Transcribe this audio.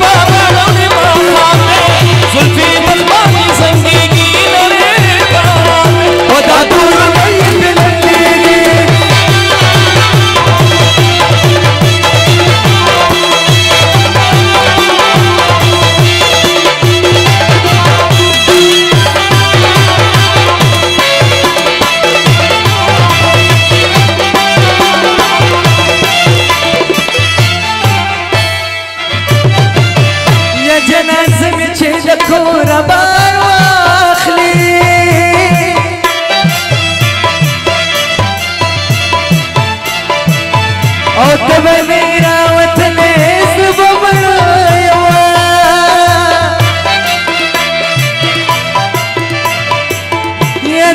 Baba,